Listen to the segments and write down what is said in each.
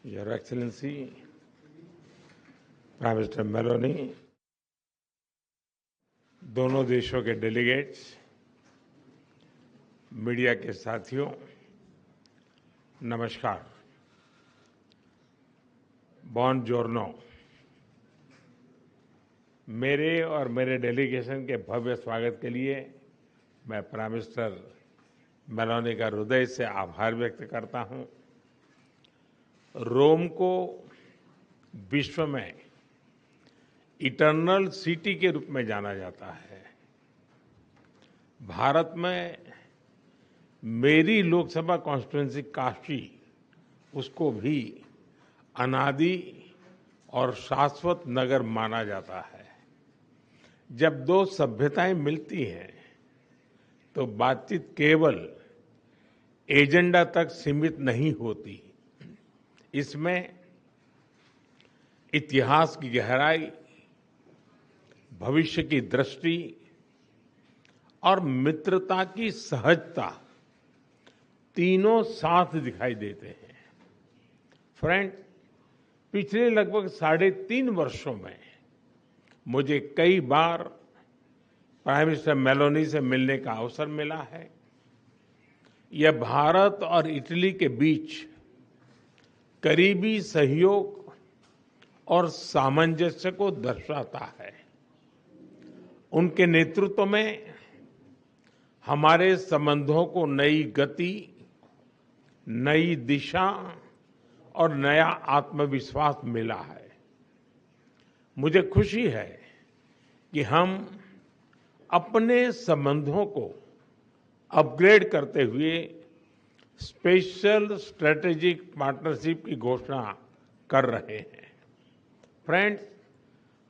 Your Excellency, Prime Minister Meloni, दोनों देशों के डेलीगेट्स, मीडिया के साथियों, नमस्कार। बॉन जोर्नो। मेरे और मेरे डेलीगेशन के भव्य स्वागत के लिए मैं प्राइम मिनिस्टर मेलोनी का हृदय से आभार व्यक्त करता हूं। रोम को विश्व में इटर्नल सिटी के रूप में जाना जाता है। भारत में मेरी लोकसभा कॉन्स्टिट्यूएंसी काशी, उसको भी अनादि और शाश्वत नगर माना जाता है। जब दो सभ्यताएं मिलती हैं तो बातचीत केवल एजेंडा तक सीमित नहीं होती। इसमें इतिहास की गहराई, भविष्य की दृष्टि और मित्रता की सहजता तीनों साथ दिखाई देते हैं। फ्रेंड, पिछले लगभग 3.5 वर्षों में मुझे कई बार प्राइम मिनिस्टर मेलोनी से मिलने का अवसर मिला है। यह भारत और इटली के बीच करीबी सहयोग और सामंजस्य को दर्शाता है। उनके नेतृत्व में हमारे संबंधों को नई गति, नई दिशा और नया आत्मविश्वास मिला है। मुझे खुशी है कि हम अपने संबंधों को अपग्रेड करते हुए स्पेशल स्ट्रेटेजिक पार्टनरशिप की घोषणा कर रहे हैं। फ्रेंड्स,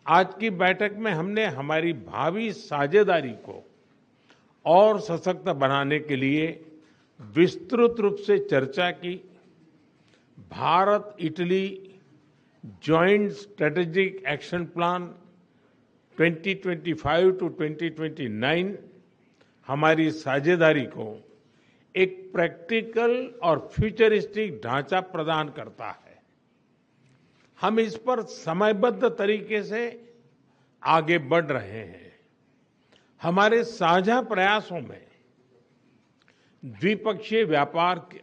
आज की बैठक में हमने हमारी भावी साझेदारी को और सशक्त बनाने के लिए विस्तृत रूप से चर्चा की। Bharat Italy joint strategic action plan 2025 to 2029 हमारी साझेदारी को एक प्रैक्टिकल और फ्यूचरिस्टिक ढांचा प्रदान करता है। हम इस पर समयबद्ध तरीके से आगे बढ़ रहे हैं। हमारे साझा प्रयासों में द्विपक्षीय व्यापार के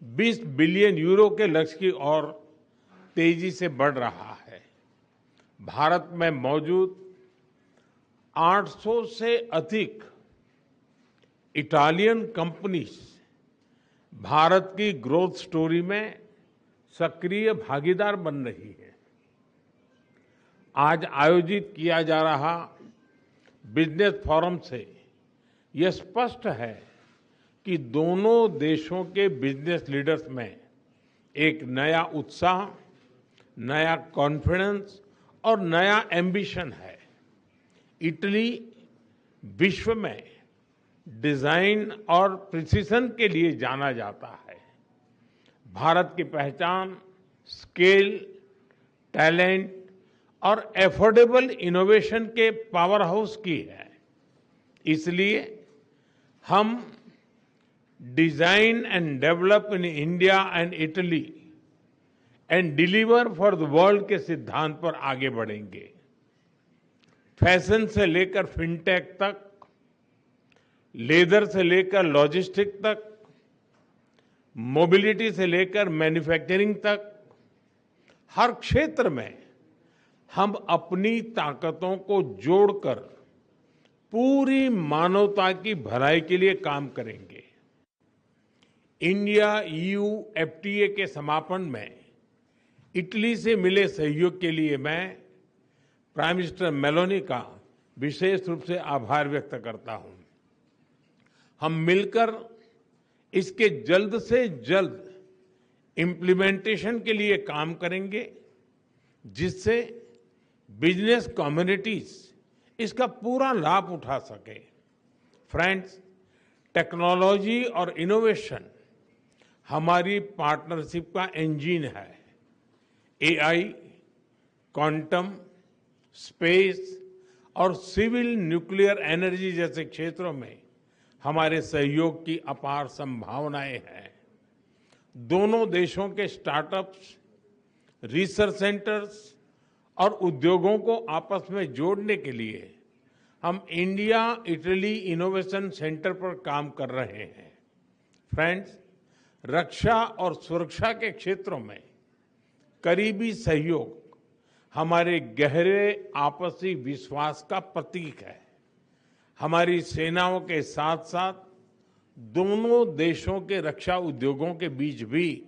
20 बिलियन यूरो के लक्ष्य की ओर तेजी से बढ़ रहा है। भारत में मौजूद 800 से अधिक इटालियन कंपनीज भारत की ग्रोथ स्टोरी में सक्रिय भागीदार बन रही है। आज आयोजित किया जा रहा बिजनेस फोरम से यह स्पष्ट है कि दोनों देशों के बिजनेस लीडर्स में एक नया उत्साह, नया कॉन्फिडेंस और नया एम्बिशन है। इटली विश्व में डिजाइन और प्रिसिशन के लिए जाना जाता है। भारत की पहचान स्केल, टैलेंट और एफोर्डेबल इनोवेशन के पावर हाउस की है। इसलिए हम design and develop in India and Italy and deliver for the world के सिद्धांत पर आगे बढ़ेंगे। फैशन से लेकर फिनटेक तक, लेदर से लेकर लॉजिस्टिक तक, मोबिलिटी से लेकर मैन्युफैक्चरिंग तक, हर क्षेत्र में हम अपनी ताकतों को जोड़कर पूरी मानवता की भलाई के लिए काम करेंगे। इंडिया ईयू एफटीए के समापन में इटली से मिले सहयोग के लिए मैं प्राइम मिनिस्टर मेलोनी का विशेष रूप से आभार व्यक्त करता हूं। हम मिलकर इसके जल्द से जल्द इम्प्लीमेंटेशन के लिए काम करेंगे, जिससे बिजनेस कम्युनिटीज इसका पूरा लाभ उठा सके। फ्रेंड्स, टेक्नोलॉजी और इनोवेशन हमारी पार्टनरशिप का इंजन है। एआई, क्वांटम, स्पेस और सिविल न्यूक्लियर एनर्जी जैसे क्षेत्रों में हमारे सहयोग की अपार संभावनाएं हैं। दोनों देशों के स्टार्टअप्स, रिसर्च सेंटर्स और उद्योगों को आपस में जोड़ने के लिए हम इंडिया इटली इनोवेशन सेंटर पर काम कर रहे हैं। फ्रेंड्स, रक्षा और सुरक्षा के क्षेत्रों में करीबी सहयोग हमारे गहरे आपसी विश्वास का प्रतीक है। हमारी सेनाओं के साथ साथ दोनों देशों के रक्षा उद्योगों के बीच भी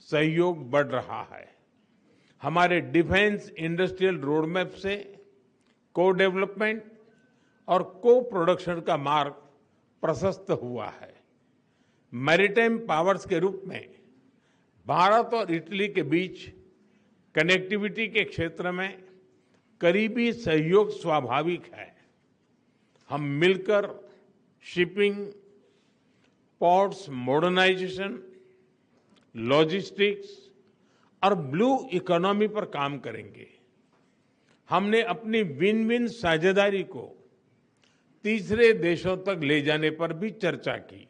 सहयोग बढ़ रहा है। हमारे डिफेंस इंडस्ट्रियल रोडमैप से को डेवलपमेंट और को प्रोडक्शन का मार्ग प्रशस्त हुआ है। मैरीटाइम पावर्स के रूप में भारत और इटली के बीच कनेक्टिविटी के क्षेत्र में करीबी सहयोग स्वाभाविक है। हम मिलकर शिपिंग, पोर्ट्स मॉडर्नाइजेशन, लॉजिस्टिक्स और ब्लू इकोनॉमी पर काम करेंगे। हमने अपनी विन विन साझेदारी को तीसरे देशों तक ले जाने पर भी चर्चा की।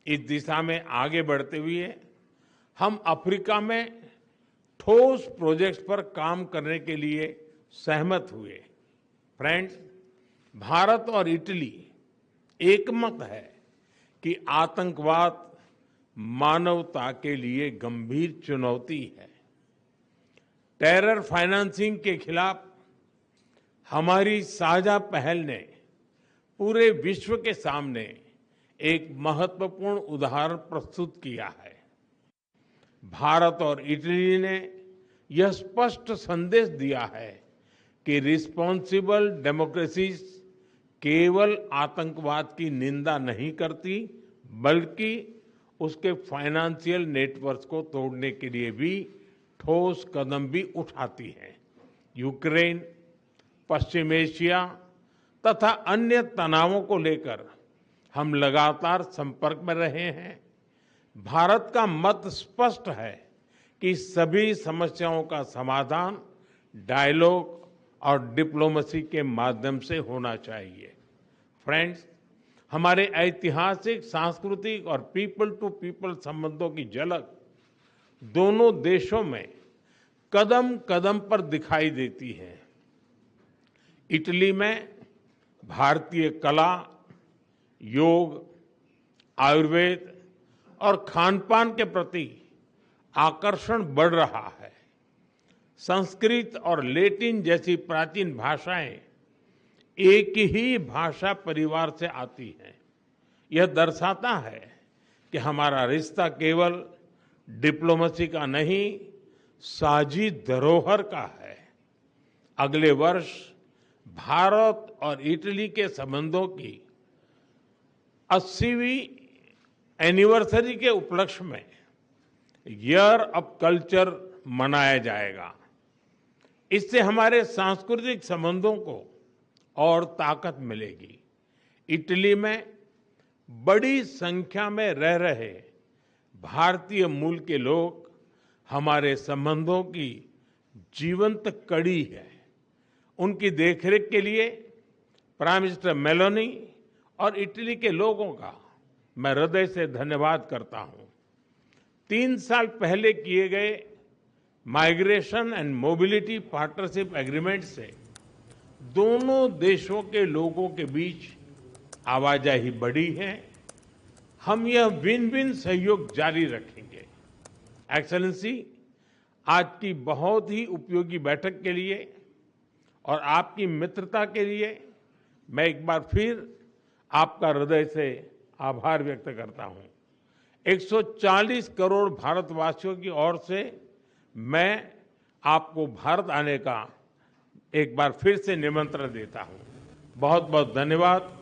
इस दिशा में आगे बढ़ते हुए हम अफ्रीका में ठोस प्रोजेक्ट्स पर काम करने के लिए सहमत हुए। फ्रेंड्स, भारत और इटली एकमत है कि आतंकवाद मानवता के लिए गंभीर चुनौती है। टेरर फाइनेंसिंग के खिलाफ हमारी साझा पहल ने पूरे विश्व के सामने एक महत्वपूर्ण उदाहरण प्रस्तुत किया है। भारत और इटली ने यह स्पष्ट संदेश दिया है कि रिस्पॉन्सिबल डेमोक्रेसीज केवल आतंकवाद की निंदा नहीं करती, बल्कि उसके फाइनेंशियल नेटवर्क को तोड़ने के लिए भी ठोस कदम भी उठाती है। यूक्रेन, पश्चिम एशिया तथा अन्य तनावों को लेकर हम लगातार संपर्क में रहे हैं। भारत का मत स्पष्ट है कि सभी समस्याओं का समाधान डायलॉग और डिप्लोमेसी के माध्यम से होना चाहिए। फ्रेंड्स, हमारे ऐतिहासिक, सांस्कृतिक और पीपल टू पीपल संबंधों की झलक दोनों देशों में कदम कदम पर दिखाई देती है। इटली में भारतीय कला, योग, आयुर्वेद और खान-पान के प्रति आकर्षण बढ़ रहा है। संस्कृत और लैटिन जैसी प्राचीन भाषाएं एक ही भाषा परिवार से आती हैं। यह दर्शाता है कि हमारा रिश्ता केवल डिप्लोमेसी का नहीं, साझी धरोहर का है। अगले वर्ष भारत और इटली के संबंधों की 80वीं एनिवर्सरी के उपलक्ष्य में ईयर ऑफ कल्चर मनाया जाएगा। इससे हमारे सांस्कृतिक संबंधों को और ताकत मिलेगी। इटली में बड़ी संख्या में रह रहे भारतीय मूल के लोग हमारे संबंधों की जीवंत कड़ी है। उनकी देखरेख के लिए प्राइम मिनिस्टर मेलोनी और इटली के लोगों का मैं हृदय से धन्यवाद करता हूं। 3 साल पहले किए गए migration and mobility partnership agreement से दोनों देशों के लोगों के बीच आवाजाही बढ़ी है। हम यह विन विन सहयोग जारी रखेंगे। एक्सेलेंसी, आज की बहुत ही उपयोगी बैठक के लिए और आपकी मित्रता के लिए मैं एक बार फिर आपका हृदय से आभार व्यक्त करता हूं। 140 करोड़ भारतवासियों की ओर से मैं आपको भारत आने का एक बार फिर से निमंत्रण देता हूं। बहुत बहुत धन्यवाद।